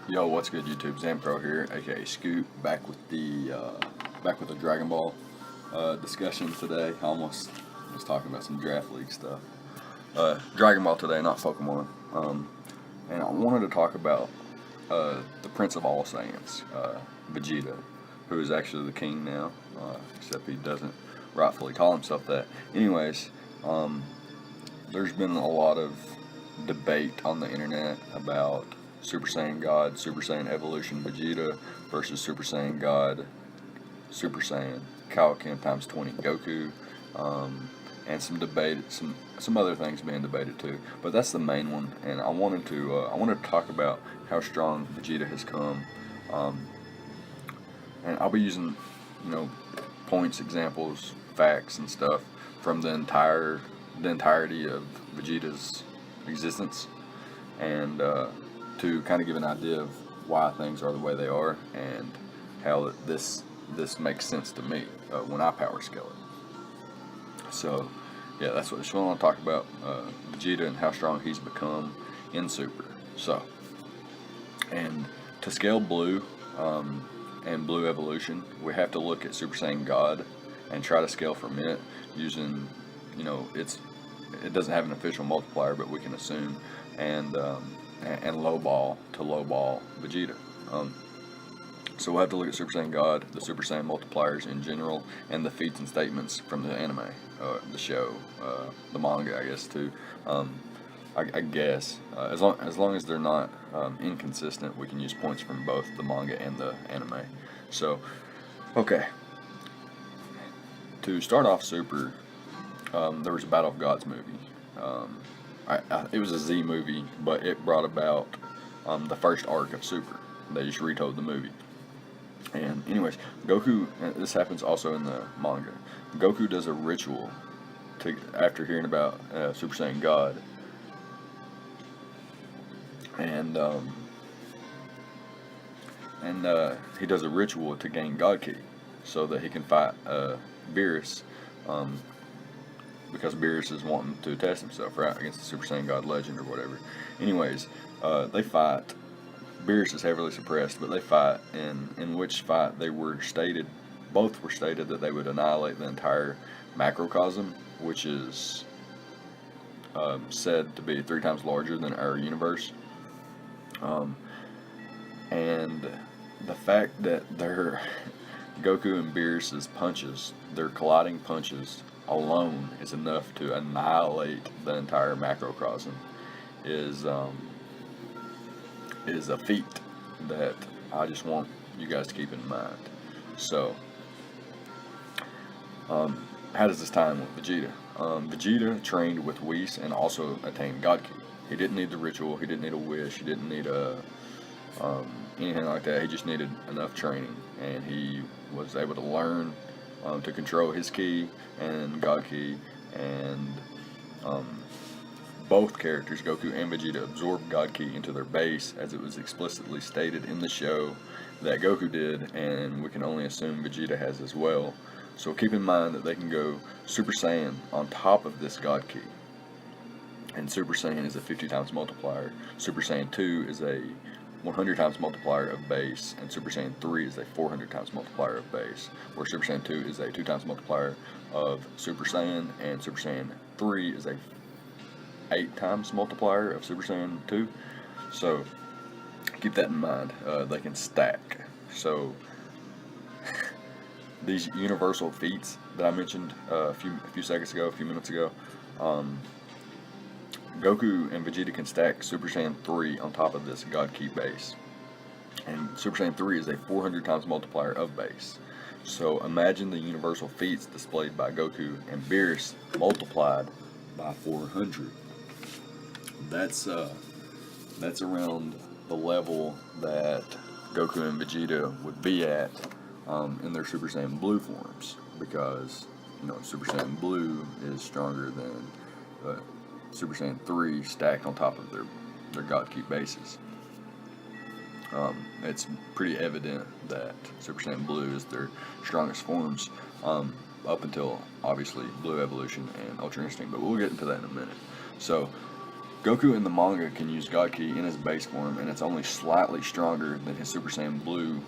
Yo, what's good, YouTube? Zampro here, aka Scoot, back with the Dragon Ball discussion today. I almost was talking about some draft league stuff. Dragon Ball today, not Pokemon. And I wanted to talk about the Prince of all Saiyans, Vegeta, who is actually the king now, except he doesn't rightfully call himself that. Anyways, there's been a lot of debate on the internet about Super Saiyan God, Super Saiyan Evolution Vegeta versus Super Saiyan God, Super Saiyan Kaioken times 20 Goku, and some other things being debated too. But that's the main one, and I wanted to talk about how strong Vegeta has come, and I'll be using points, examples, facts, and stuff from the entirety of Vegeta's existence, and to kind of give an idea of why things are the way they are and how this makes sense to me when I power scale it. So yeah, that's what I want to talk about, Vegeta and how strong he's become in Super. So, and to scale Blue and Blue Evolution, we have to look at Super Saiyan God and try to scale from it using, it doesn't have an official multiplier, but we can assume, and low ball to low ball Vegeta. So we'll have to look at Super Saiyan God, the Super Saiyan multipliers in general, and the feats and statements from the anime, the show, the manga, I guess too. I guess as long as they're not inconsistent, we can use points from both the manga and the anime. So, okay. To start off Super, there was a Battle of Gods movie. It was a Z movie, but it brought about the first arc of Super. They just retold the movie. And anyways, Goku, this happens also in the manga, Goku does a ritual after hearing about Super Saiyan God. And he does a ritual to gain God Ki so that he can fight Beerus, because Beerus is wanting to test himself, right, against the Super Saiyan God legend or whatever. Anyways, they fight. Beerus is heavily suppressed, but they fight, in which fight both were stated that they would annihilate the entire macrocosm, which is said to be 3 times larger than our universe. And the fact that their Goku and Beerus's punches, their colliding punches alone, is enough to annihilate the entire macrocosm is a feat that I just want you guys to keep in mind. So, how does this tie in with Vegeta? Vegeta trained with Whis and also attained God Ki. He didn't need the ritual, he didn't need a wish, he didn't need anything like that. He just needed enough training, and he was able to learn to control his Ki and God Ki, and both characters, Goku and Vegeta, absorbed God Ki into their base, as it was explicitly stated in the show that Goku did, and we can only assume Vegeta has as well. So keep in mind that they can go Super Saiyan on top of this God Ki. And Super Saiyan is a 50 times multiplier. Super Saiyan 2 is a 100 times multiplier of base, and Super Saiyan 3 is a 400 times multiplier of base, where Super Saiyan 2 is a 2 times multiplier of Super Saiyan, and Super Saiyan 3 is a 8 times multiplier of Super Saiyan 2. So keep that in mind. They can stack. So these universal feats that I mentioned a few seconds ago, a few minutes ago, Goku and Vegeta can stack Super Saiyan 3 on top of this God Ki base. And Super Saiyan 3 is a 400 times multiplier of base. So imagine the universal feats displayed by Goku and Beerus multiplied by 400. That's around the level that Goku and Vegeta would be at in their Super Saiyan Blue forms, because Super Saiyan Blue is stronger than Super Saiyan 3 stacked on top of their God Ki bases. It's pretty evident that Super Saiyan Blue is their strongest forms, up until obviously Blue Evolution and Ultra Instinct, but we'll get into that in a minute. So Goku in the manga can use God Ki in his base form, and it's only slightly stronger than his Super Saiyan Blue,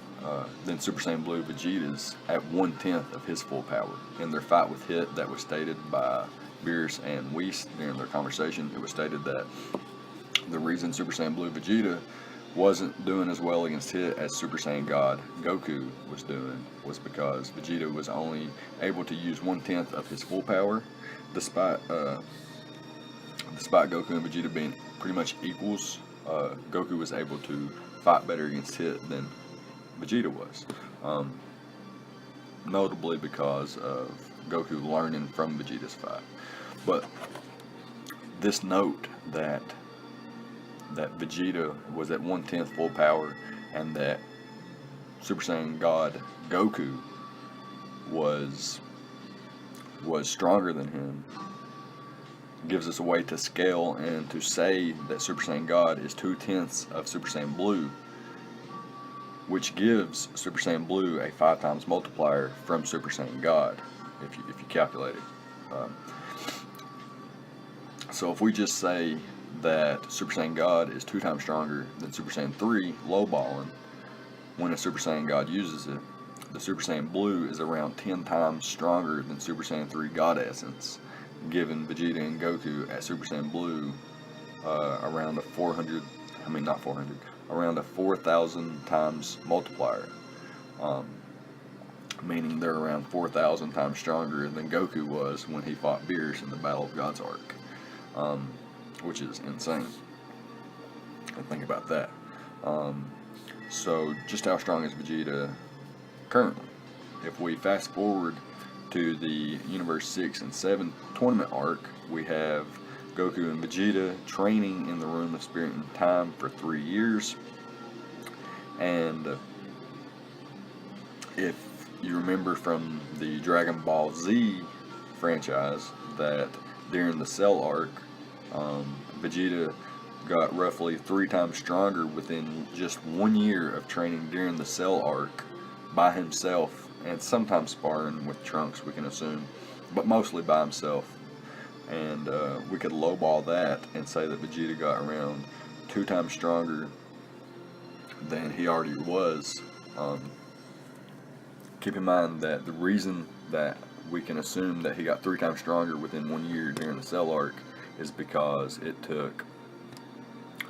Vegeta's at 1/10 of his full power. In their fight with Hit, that was stated by Beerus and Whis during their conversation. It was stated that the reason Super Saiyan Blue Vegeta wasn't doing as well against Hit as Super Saiyan God Goku was doing was because Vegeta was only able to use 1/10 of his full power, despite Goku and Vegeta being pretty much equals. Goku was able to fight better against Hit than Vegeta was, notably because of Goku learning from Vegeta's fight. But this note that Vegeta was at 1/10 full power and that Super Saiyan God Goku was stronger than him gives us a way to scale and to say that Super Saiyan God is 2/10 of Super Saiyan Blue, which gives Super Saiyan Blue a 5 times multiplier from Super Saiyan God, if you calculate it. So if we just say that Super Saiyan God is 2 times stronger than Super Saiyan 3, lowballing, when a Super Saiyan God uses it, the Super Saiyan Blue is around 10 times stronger than Super Saiyan 3 God Essence, giving Vegeta and Goku at Super Saiyan Blue around a 4,000 times multiplier, meaning they're around 4,000 times stronger than Goku was when he fought Beerus in the Battle of God's Arc, which is insane. And think about that. So just how strong is Vegeta currently? If we fast forward to the Universe 6 and 7 tournament arc, we have Goku and Vegeta training in the Room of Spirit and Time for 3 years. And if you remember from the Dragon Ball Z franchise that during the Cell arc, Vegeta got roughly 3 times stronger within just 1 year of training during the Cell arc by himself, and sometimes sparring with Trunks, we can assume, but mostly by himself. And we could lowball that and say that Vegeta got around 2 times stronger than he already was. Keep in mind that the reason that we can assume that he got 3 times stronger within 1 year during the Cell arc is because it took,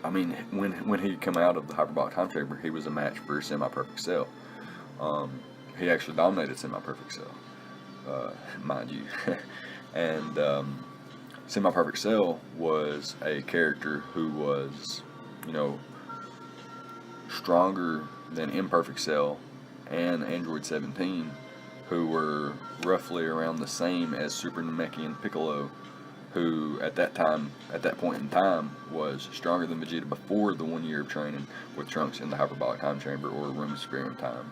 when he come out of the hyperbolic time chamber, he was a match for Semi-Perfect Cell. He actually dominated Semi-Perfect Cell, mind you. And Semi-Perfect Cell was a character who was, stronger than Imperfect Cell and Android 17, who were roughly around the same as Super Namekian Piccolo, who at that point in time, was stronger than Vegeta before the 1 year of training with Trunks in the hyperbolic time chamber or Room of Spirit and Time.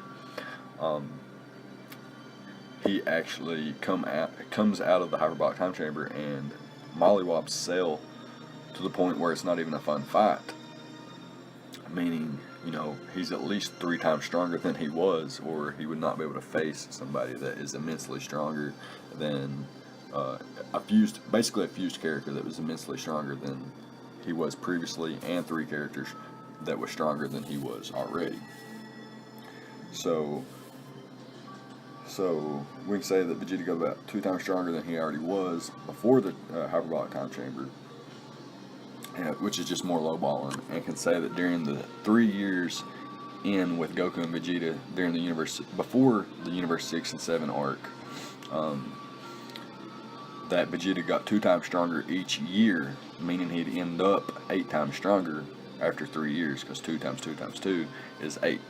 He actually comes out of the hyperbolic time chamber and mollywops Cell to the point where it's not even a fun fight, meaning he's at least 3 times stronger than he was, or he would not be able to face somebody that is immensely stronger than a fused character that was immensely stronger than he was previously, and 3 characters that was stronger than he was already. So we can say that Vegeta got about 2 times stronger than he already was before the hyperbolic time chamber, which is just more lowballing, and can say that during the 3 years in with Goku and Vegeta before the Universe 6 and 7 arc, that Vegeta got 2 times stronger each year, meaning he'd end up 8 times stronger after 3 years, because 2 times 2 times 2 is 8.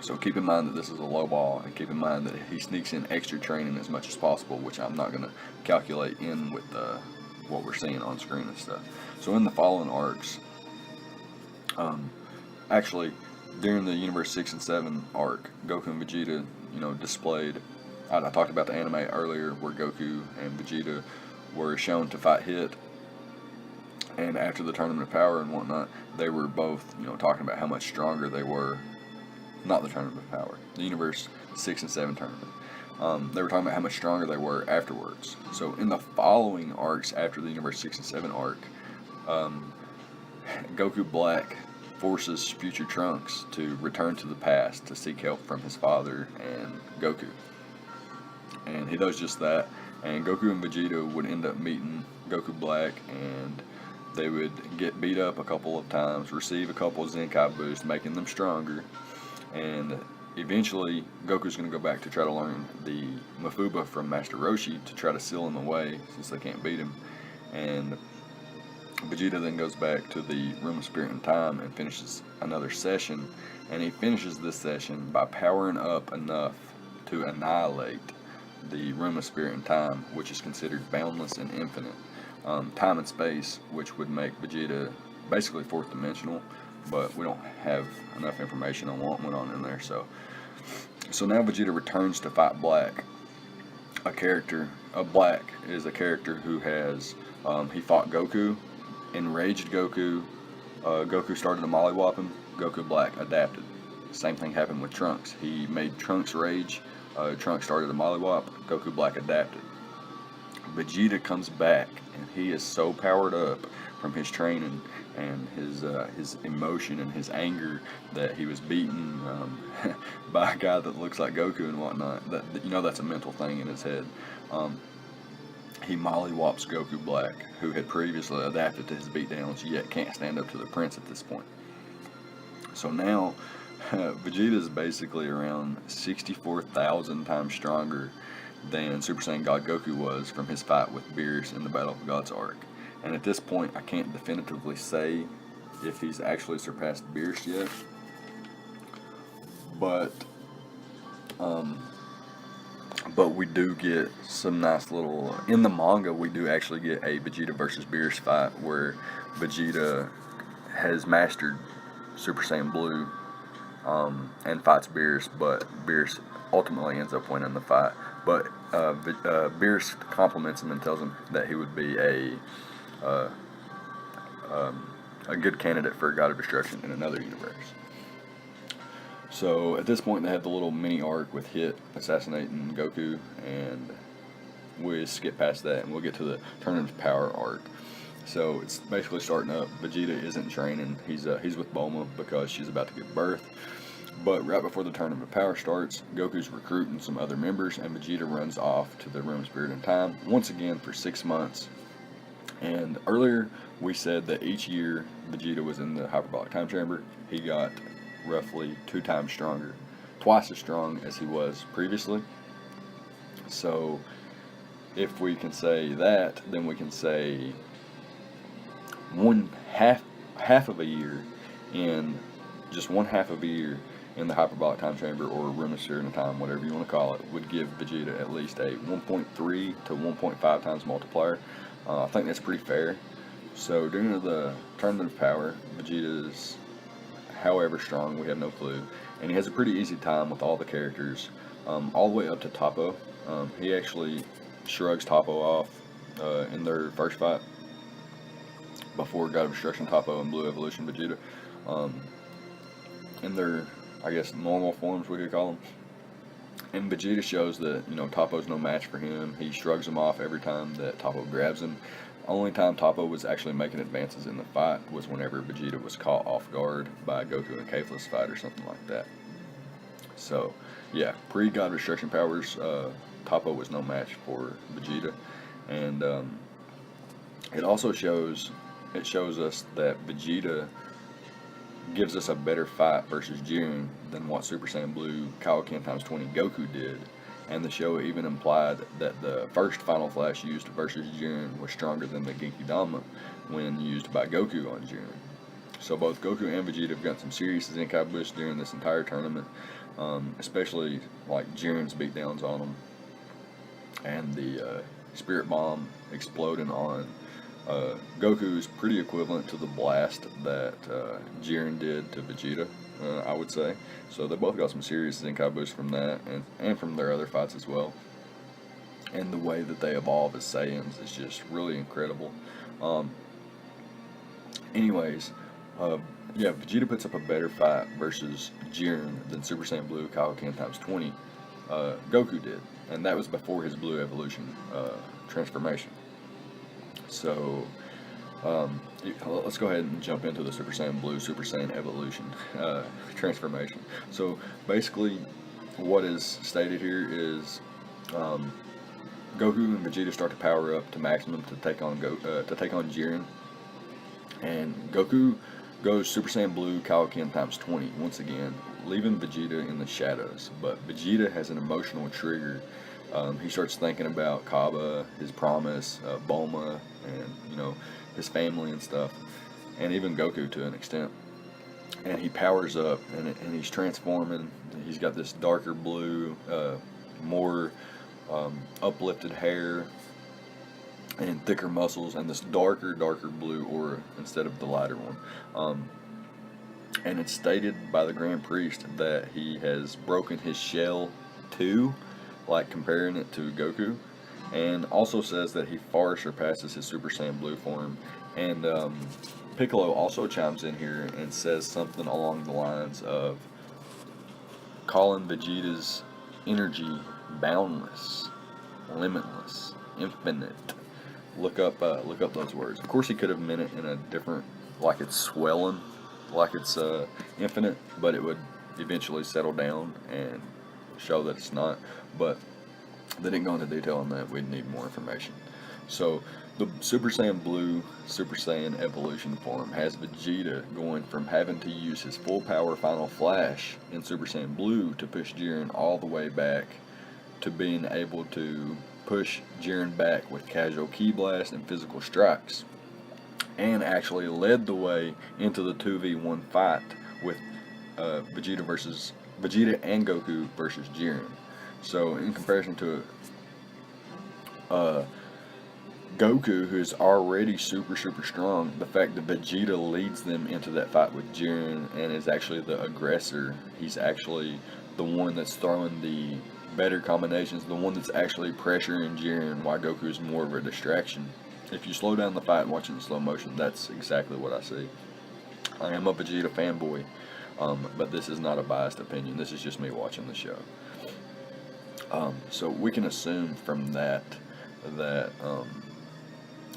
So keep in mind that this is a low ball, and keep in mind that he sneaks in extra training as much as possible, which I'm not going to calculate in with what we're seeing on screen and stuff. So in the following arcs, actually during the Universe 6 and 7 arc, Goku and Vegeta, displayed. I talked about the anime earlier where Goku and Vegeta were shown to fight Hit, and after the Tournament of Power and whatnot, they were both, talking about how much stronger they were. Not the Tournament of Power, the Universe 6 and 7 tournament. They were talking about how much stronger they were afterwards. So in the following arcs after the Universe 6 and 7 arc, Goku Black forces future Trunks to return to the past to seek help from his father and Goku. And he does just that, and Goku and Vegeta would end up meeting Goku Black, and they would get beat up a couple of times, receive a couple of Zenkai boosts, making them stronger, and eventually Goku's going to go back to try to learn the Mafuba from Master Roshi to try to seal him away since they can't beat him, and Vegeta then goes back to the Room of Spirit and Time and finishes another session, and he finishes this session by powering up enough to annihilate the Room of Spirit and Time, which is considered boundless and infinite. Time and space, which would make Vegeta basically fourth dimensional, but we don't have enough information on what went on in there. So now Vegeta returns to fight Black. Black is a character who has, he fought Goku, enraged Goku, Goku started to mollywop him, Goku Black adapted. Same thing happened with Trunks. He made Trunks rage, Trunks started to mollywop, Goku Black adapted. Vegeta comes back, and he is so powered up from his training and his emotion and his anger that he was beaten by a guy that looks like Goku and whatnot. That, you know, that's a mental thing in his head. He mollywops Goku Black, who had previously adapted to his beatdowns, yet can't stand up to the prince at this point. So now Vegeta is basically around 64,000 times stronger than Super Saiyan God Goku was from his fight with Beerus in the Battle of the Gods arc. And at this point, I can't definitively say if he's actually surpassed Beerus yet. But we do get some nice little... In the manga, we do actually get a Vegeta versus Beerus fight where Vegeta has mastered Super Saiyan Blue and fights Beerus, but Beerus ultimately ends up winning the fight. But Beerus compliments him and tells him that he would be a good candidate for a God of Destruction in another universe. So at this point they have the little mini arc with Hit assassinating Goku, and we skip past that and we'll get to the Tournament of Power arc. So it's basically starting up. Vegeta isn't training. He's with Bulma because she's about to give birth. But right before the Tournament of Power starts, Goku's recruiting some other members, and Vegeta runs off to the Room of Spirit and Time once again for 6 months. And earlier we said that each year Vegeta was in the hyperbolic time chamber, he got roughly 2 times stronger, twice as strong as he was previously. So if we can say that, then we can say half of a year in just one half of a year in the hyperbolic time chamber, or Room of Spirit and Time, whatever you want to call it, would give Vegeta at least a 1.3 to 1.5 times multiplier. I think that's pretty fair. So during the Tournament of Power, Vegeta is however strong, we have no clue, and he has a pretty easy time with all the characters, all the way up to Toppo. He actually shrugs Toppo off in their first fight before God of Destruction Toppo and Blue Evolution Vegeta, in their, I guess, normal forms, we could call them. And Vegeta shows that, you know, Toppo's no match for him. He shrugs him off every time that Toppo grabs him. Only time Toppo was actually making advances in the fight was whenever Vegeta was caught off guard by Goku and Kefla's fight or something like that. So, yeah, pre-God of Destruction powers, Toppo was no match for Vegeta. And it also shows us that Vegeta gives us a better fight versus Jiren than what Super Saiyan Blue Kaioken x20 Goku did, and the show even implied that the first Final Flash used versus Jiren was stronger than the Genki Dama when used by Goku on Jiren. So both Goku and Vegeta have got some serious Zenkai boosts during this entire tournament, especially like Jiren's beatdowns on them, and the Spirit Bomb exploding on Goku is pretty equivalent to the blast that Jiren did to Vegeta, I would say. So they both got some serious Zenkai boosts from that, and from their other fights as well. And the way that they evolve as Saiyans is just really incredible. Anyways, yeah, Vegeta puts up a better fight versus Jiren than Super Saiyan Blue Kaioken x20 Goku did, and that was before his Blue Evolution transformation. So Let's go ahead and jump into the Super Saiyan Blue, Super Saiyan Evolution transformation. So basically, what is stated here is um, Goku and Vegeta start to power up to maximum to take on Jiren, and Goku goes Super Saiyan Blue Kaioken times 20 once again, leaving Vegeta in the shadows. But Vegeta has an emotional trigger. He starts thinking about Kaba, his promise, Bulma, and his family and stuff, and even Goku to an extent. And he powers up, and he's transforming. He's got this darker blue, more uplifted hair, and thicker muscles, and this darker blue aura instead of the lighter one. And it's stated by the Grand Priest that he has broken his shell too, like comparing it to Goku, and also says that he far surpasses his Super Saiyan Blue form. And Piccolo also chimes in here and says something along the lines of calling Vegeta's energy boundless, limitless, infinite. Look up those words. Of course, he could have meant it in a different, like it's swelling, like it's infinite, but it would eventually settle down and show that it's not. But they didn't go into detail on that. We'd need more information. So the Super Saiyan Blue, Super Saiyan Evolution form has Vegeta going from having to use his full power Final Flash in Super Saiyan Blue to push Jiren all the way back to being able to push Jiren back with casual ki blast and physical strikes, and actually led the way into the 2v1 fight with Vegeta and Goku versus Jiren. So in comparison to Goku, who is already super strong, the fact that Vegeta leads them into that fight with Jiren and is actually the aggressor, he's actually the one that's throwing the better combinations, the one that's actually pressuring Jiren, while Goku's more of a distraction. If you slow down the fight and watch it in slow motion, that's exactly what I see. I am a Vegeta fanboy, but this is not a biased opinion. This is just me watching the show. So we can assume from that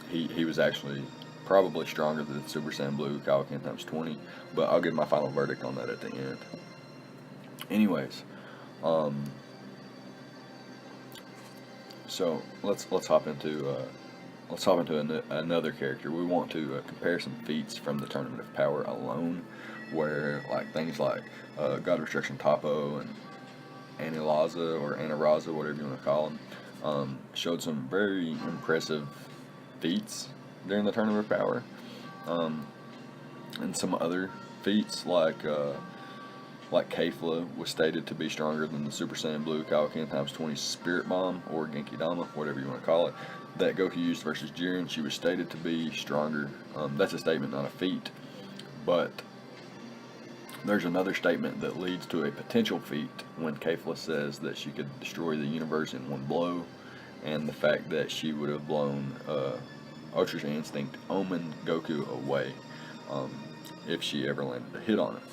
he was actually probably stronger than Super Saiyan Blue Kaioken times 20, but I'll give my final verdict on that at the end. Anyways, so let's hop into another character. We want to compare some feats from the Tournament of Power alone, where things like God of Destruction Toppo and Anaraza, whatever you want to call them, showed some very impressive feats during the Tournament of Power, and some other feats like Kefla was stated to be stronger than the Super Saiyan Blue Kaioken times 20 Spirit Bomb, or Genki Dama, whatever you want to call it, that Goku used versus Jiren. She was stated to be stronger. That's a statement, not a feat. But there's another statement that leads to a potential feat when Kefla says that she could destroy the universe in one blow, and the fact that she would have blown Ultra Instinct Omen Goku away if she ever landed a hit on it.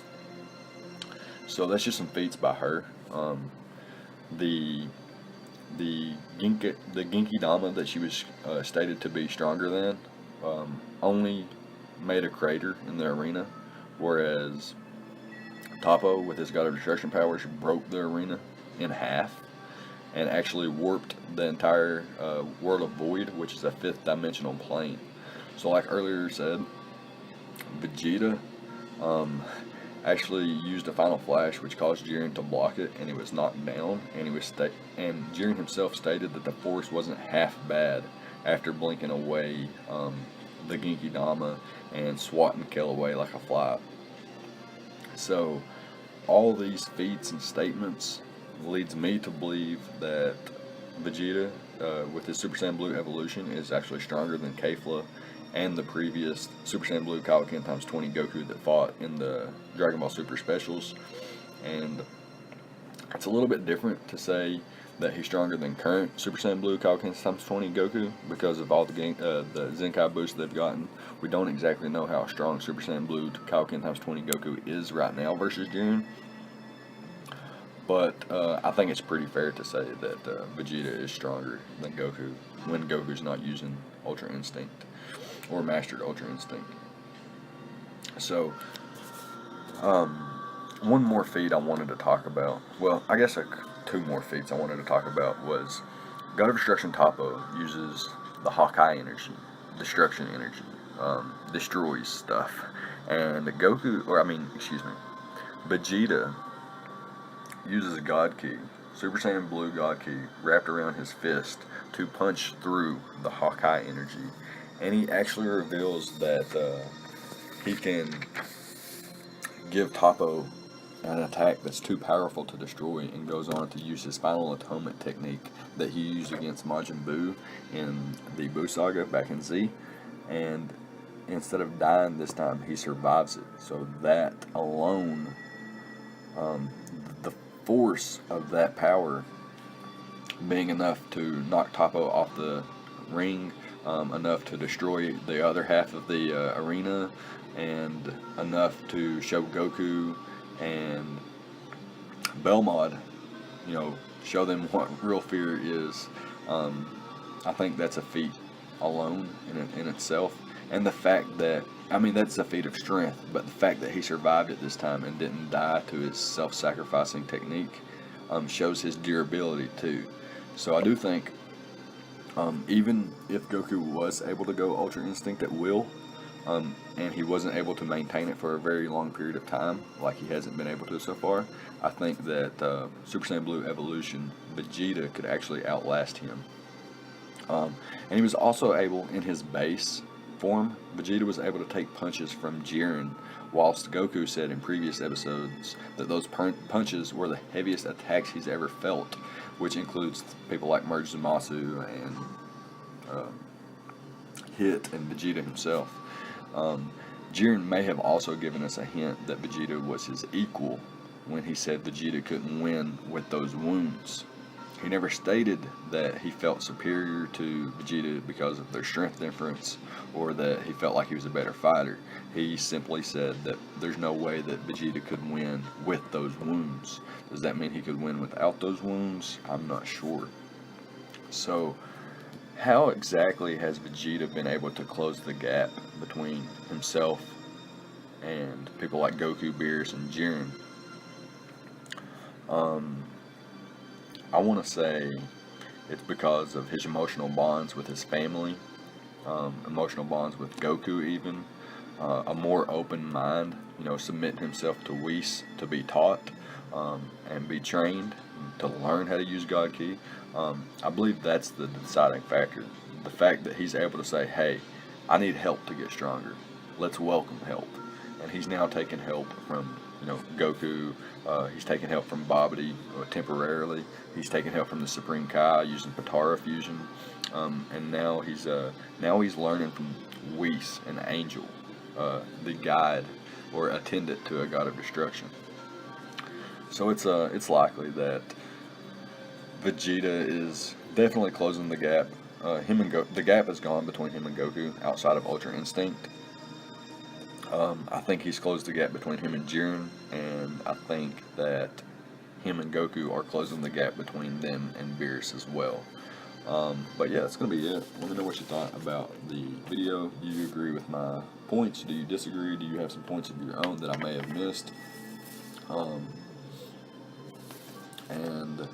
So that's just some feats by her. The Genki Dama that she was stated to be stronger than only made a crater in the arena, whereas Toppo, with his God of Destruction powers, broke the arena in half and actually warped the entire world of Void, which is a 5th dimensional plane. So like earlier said, Vegeta actually used a Final Flash, which caused Jiren to block it, and he was knocked down. And and Jiren himself stated that the force wasn't half bad after blinking away the Genki Dama and swatting Kel away like a fly. So all these feats and statements leads me to believe that Vegeta, with his Super Saiyan Blue evolution, is actually stronger than Kefla and the previous Super Saiyan Blue Kaioken times 20 Goku that fought in the Dragon Ball Super Specials. And it's a little bit different to say that he's stronger than current Super Saiyan Blue Kaioken times 20 Goku because of all the Zenkai boosts they've gotten. We don't exactly know how strong Super Saiyan Blue Kaioken times 20 Goku is right now versus Jiren. But I think it's pretty fair to say that Vegeta is stronger than Goku when Goku's not using Ultra Instinct. or mastered Ultra Instinct. So, one more feat I wanted to talk about. Well, I guess two more feats I wanted to talk about was God of Destruction Toppo uses the Hawkeye energy, destruction energy, destroys stuff, and Vegeta uses a God Key, Super Saiyan Blue God Key, wrapped around his fist to punch through the Hawkeye energy, and he actually reveals that he can give Toppo an attack that's too powerful to destroy, and goes on to use his final atonement technique that he used against Majin Buu in the Buu Saga back in Z, and instead of dying this time, he survives it. So that alone, the force of that power being enough to knock Toppo off the ring, enough to destroy the other half of the arena, and enough to show Goku and Belmod, show them what real fear is. I think that's a feat alone in itself. And the fact that, that's a feat of strength, but the fact that he survived it this time and didn't die to his self-sacrificing technique shows his durability too. So I do think, even if Goku was able to go Ultra Instinct at will, and he wasn't able to maintain it for a very long period of time, like he hasn't been able to so far, I think that Super Saiyan Blue Evolution, Vegeta could actually outlast him. And he was also able, in his base form, Vegeta was able to take punches from Jiren, whilst Goku said in previous episodes that those punches were the heaviest attacks he's ever felt, which includes people like Merge Zamasu and Hit and Vegeta himself. Jiren may have also given us a hint that Vegeta was his equal when he said Vegeta couldn't win with those wounds. He never stated that he felt superior to Vegeta because of their strength difference, or that he felt like he was a better fighter. He simply said that there's no way that Vegeta could win with those wounds. Does that mean he could win without those wounds? I'm not sure. So, how exactly has Vegeta been able to close the gap between himself and people like Goku, Beerus, and Jiren? I want to say it's because of his emotional bonds with his family, emotional bonds with Goku even, a more open mind, submitting himself to Whis to be taught and be trained to learn how to use God Ki. I believe that's the deciding factor. The fact that he's able to say, hey, I need help to get stronger. Let's welcome help. And he's now taking help from Goku. He's taking help from Babidi temporarily. He's taking help from the Supreme Kai using Potara fusion, and now he's learning from Whis, an angel, the guide or attendant to a god of destruction. So it's likely that Vegeta is definitely closing the gap. The gap is gone between him and Goku outside of Ultra Instinct. I think he's closed the gap between him and Jiren, and I think that him and Goku are closing the gap between them and Beerus as well. But yeah, that's going to be it. Let me know what you thought about the video. Do you agree with my points? Do you disagree? Do you have some points of your own that I may have missed? And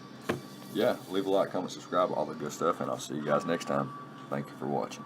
yeah, leave a like, comment, subscribe, all the good stuff, and I'll see you guys next time. Thank you for watching.